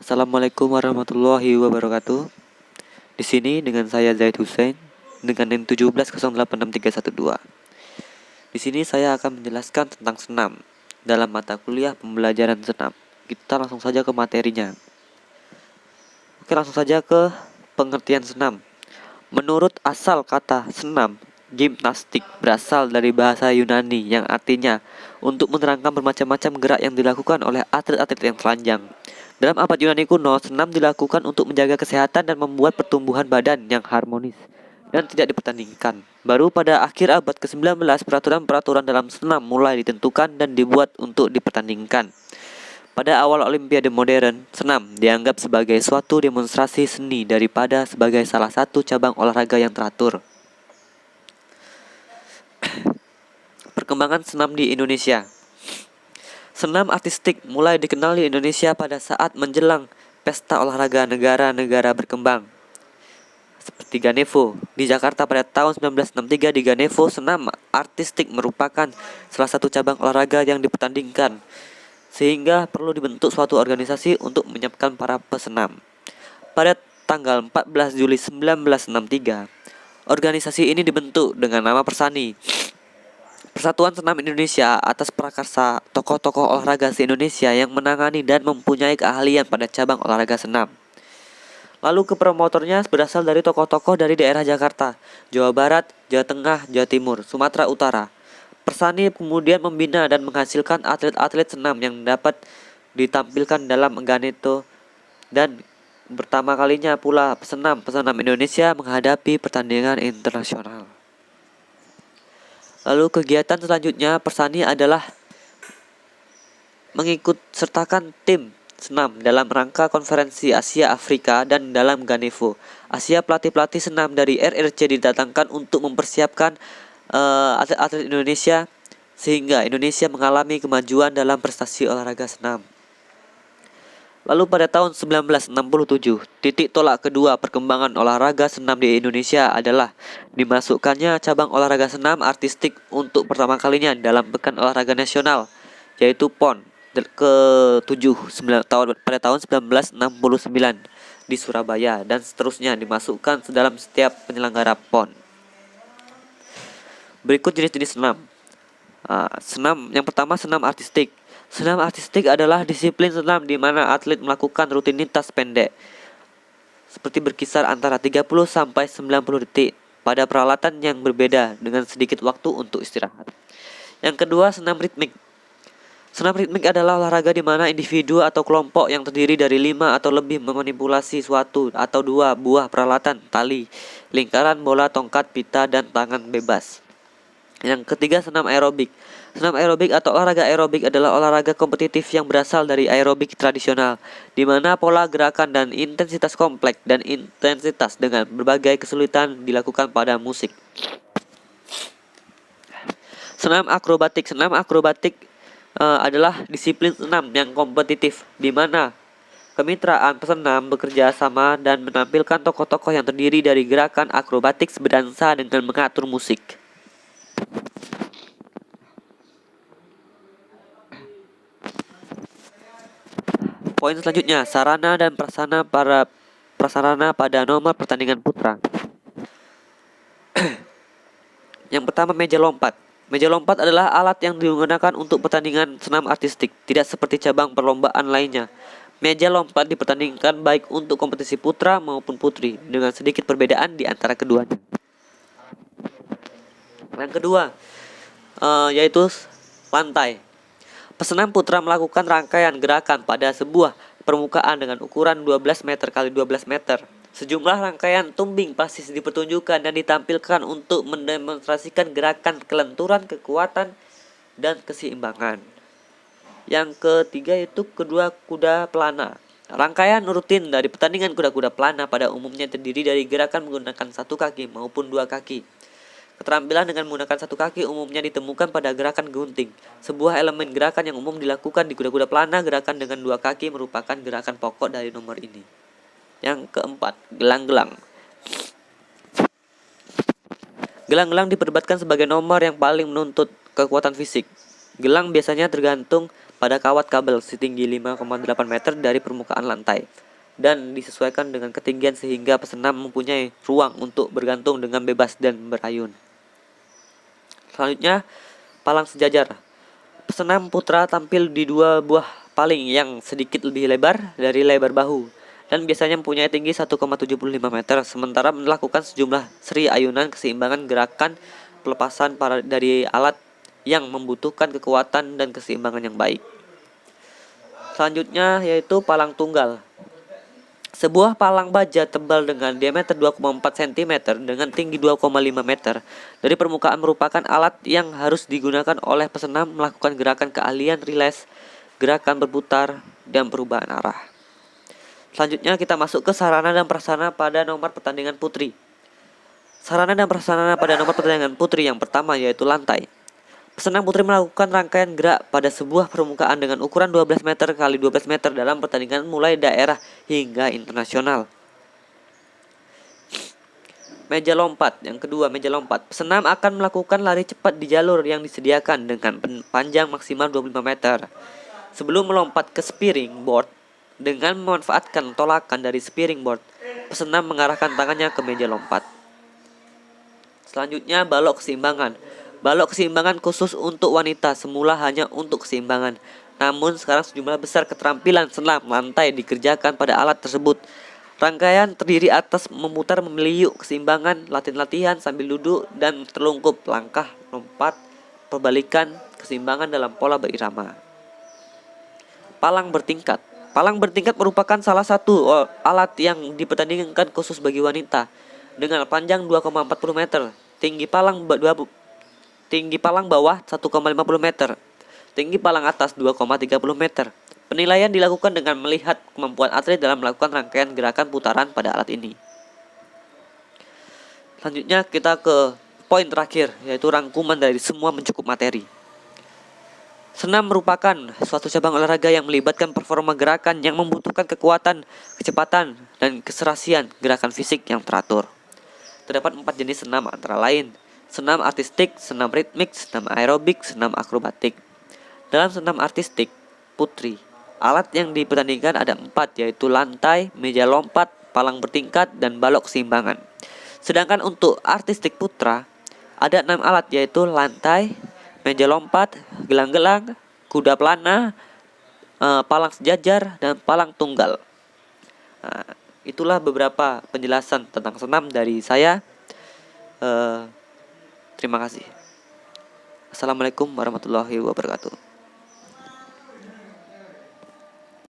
Assalamualaikum warahmatullahi wabarakatuh. Di sini dengan saya Zaid Hussein dengan NIM 17086312. Di sini saya akan menjelaskan tentang senam dalam mata kuliah pembelajaran senam. Kita langsung saja ke materinya. Oke, langsung saja ke pengertian senam. Menurut asal kata senam, gimnastik berasal dari bahasa Yunani yang artinya untuk menerangkan bermacam-macam gerak yang dilakukan oleh atlet-atlet yang telanjang. Dalam abad Yunani kuno, senam dilakukan untuk menjaga kesehatan dan membuat pertumbuhan badan yang harmonis dan tidak dipertandingkan. Baru pada akhir abad ke-19, peraturan-peraturan dalam senam mulai ditentukan dan dibuat untuk dipertandingkan. Pada awal Olimpiade modern, senam dianggap sebagai suatu demonstrasi seni daripada sebagai salah satu cabang olahraga yang teratur. Perkembangan senam di Indonesia. Senam artistik mulai dikenal di Indonesia pada saat menjelang pesta olahraga negara-negara berkembang seperti Ganevo. Di Jakarta pada tahun 1963 di Ganevo, senam artistik merupakan salah satu cabang olahraga yang dipertandingkan, sehingga perlu dibentuk suatu organisasi untuk menyiapkan para pesenam. Pada tanggal 14 Juli 1963, organisasi ini dibentuk dengan nama Persani, Persatuan Senam Indonesia, atas prakarsa tokoh-tokoh olahraga se-Indonesia yang menangani dan mempunyai keahlian pada cabang olahraga senam. Lalu kepromotornya berasal dari tokoh-tokoh dari daerah Jakarta, Jawa Barat, Jawa Tengah, Jawa Timur, Sumatera Utara. Persani kemudian membina dan menghasilkan atlet-atlet senam yang dapat ditampilkan dalam Ganeto, dan pertama kalinya pula pesenam Indonesia menghadapi pertandingan internasional. Lalu kegiatan selanjutnya Persani adalah mengikut sertakan tim senam dalam rangka konferensi Asia Afrika, dan dalam Ganevo Asia pelatih-pelatih senam dari RRC didatangkan untuk mempersiapkan atlet-atlet Indonesia, sehingga Indonesia mengalami kemajuan dalam prestasi olahraga senam. Lalu pada tahun 1967, titik tolak kedua perkembangan olahraga senam di Indonesia adalah dimasukkannya cabang olahraga senam artistik untuk pertama kalinya dalam Pekan Olahraga Nasional, yaitu PON ke-7 pada tahun 1969 di Surabaya, dan seterusnya dimasukkan dalam setiap penyelenggara PON. Berikut jenis-jenis senam. Senam yang pertama, senam artistik. Senam artistik adalah disiplin senam di mana atlet melakukan rutinitas pendek seperti berkisar antara 30 sampai 90 detik pada peralatan yang berbeda dengan sedikit waktu untuk istirahat. Yang kedua, senam ritmik. Senam ritmik adalah olahraga di mana individu atau kelompok yang terdiri dari 5 atau lebih memanipulasi suatu atau dua buah peralatan, tali, lingkaran, bola, tongkat, pita, dan tangan bebas. Yang ketiga, senam aerobik. Senam aerobik atau olahraga aerobik adalah olahraga kompetitif yang berasal dari aerobik tradisional, di mana pola gerakan dan intensitas kompleks dan intensitas dengan berbagai kesulitan dilakukan pada musik. Senam akrobatik. Senam akrobatik adalah disiplin senam yang kompetitif, di mana kemitraan pesenam bekerja sama dan menampilkan tokoh-tokoh yang terdiri dari gerakan akrobatik berdansa dengan mengatur musik. Poin selanjutnya, sarana dan prasarana pada nomor pertandingan putra. Yang pertama, meja lompat. Meja lompat adalah alat yang digunakan untuk pertandingan senam artistik, tidak seperti cabang perlombaan lainnya. Meja lompat dipertandingkan baik untuk kompetisi putra maupun putri, dengan sedikit perbedaan di antara keduanya. Yang kedua, yaitu lantai. Pesenam putra melakukan rangkaian gerakan pada sebuah permukaan dengan ukuran 12 meter x 12 meter. Sejumlah rangkaian tumbing pastis dipertunjukkan dan ditampilkan untuk mendemonstrasikan gerakan kelenturan, kekuatan, dan keseimbangan. Yang ketiga yaitu kedua kuda pelana. Rangkaian rutin dari pertandingan kuda-kuda pelana pada umumnya terdiri dari gerakan menggunakan satu kaki maupun dua kaki. Keterampilan dengan menggunakan satu kaki umumnya ditemukan pada gerakan gunting, sebuah elemen gerakan yang umum dilakukan di kuda-kuda pelana. Gerakan dengan dua kaki merupakan gerakan pokok dari nomor ini. Yang keempat, gelang-gelang. Gelang-gelang diperdebatkan sebagai nomor yang paling menuntut kekuatan fisik. Gelang biasanya tergantung pada kawat kabel setinggi 5,8 meter dari permukaan lantai dan disesuaikan dengan ketinggian sehingga pesenam mempunyai ruang untuk bergantung dengan bebas dan berayun. Selanjutnya, palang sejajar. Pesenam putra tampil di dua buah paling yang sedikit lebih lebar dari lebar bahu dan biasanya mempunyai tinggi 1,75 meter, sementara melakukan sejumlah seri ayunan keseimbangan gerakan pelepasan dari alat yang membutuhkan kekuatan dan keseimbangan yang baik. Selanjutnya yaitu palang tunggal. Sebuah palang baja tebal dengan diameter 2,4 cm dengan tinggi 2,5 meter dari permukaan merupakan alat yang harus digunakan oleh pesenam melakukan gerakan keahlian riles, gerakan berputar, dan perubahan arah. Selanjutnya kita masuk ke sarana dan prasarana pada nomor pertandingan putri. Sarana dan prasarana pada nomor pertandingan putri yang pertama yaitu lantai. Pesenam putri melakukan rangkaian gerak pada sebuah permukaan dengan ukuran 12 meter x 12 meter dalam pertandingan mulai daerah hingga internasional. Meja lompat. Yang kedua, meja lompat. Pesenam akan melakukan lari cepat di jalur yang disediakan dengan panjang maksimal 25 meter. Sebelum melompat ke spearing board, dengan memanfaatkan tolakan dari spearing board, pesenam mengarahkan tangannya ke meja lompat. Selanjutnya, balok keseimbangan. Balok keseimbangan khusus untuk wanita, semula hanya untuk keseimbangan. Namun sekarang sejumlah besar keterampilan senam lantai dikerjakan pada alat tersebut. Rangkaian terdiri atas memutar memeliuk keseimbangan, latihan sambil duduk dan terlungkup, langkah, lompat, perbalikan, keseimbangan dalam pola berirama. Palang bertingkat. Palang bertingkat merupakan salah satu alat yang dipertandingkan khusus bagi wanita dengan panjang 2,40 meter, tinggi palang bawah 1,50 meter, tinggi palang atas 2,30 meter. Penilaian dilakukan dengan melihat kemampuan atlet dalam melakukan rangkaian gerakan putaran pada alat ini. Selanjutnya kita ke poin terakhir, yaitu rangkuman dari semua mencukup materi. Senam merupakan suatu cabang olahraga yang melibatkan performa gerakan yang membutuhkan kekuatan, kecepatan, dan keserasian gerakan fisik yang teratur. Terdapat 4 jenis senam antara lain: senam artistik, senam ritmik, senam aerobik, senam akrobatik. Dalam senam artistik putri, alat yang dipertandingkan ada 4, yaitu lantai, meja lompat, palang bertingkat, dan balok keseimbangan. Sedangkan untuk artistik putra, ada 6 alat, yaitu lantai, meja lompat, gelang-gelang, kuda pelana, palang sejajar, dan palang tunggal. Itulah beberapa penjelasan tentang senam dari saya. Terima kasih. Assalamualaikum warahmatullahi wabarakatuh.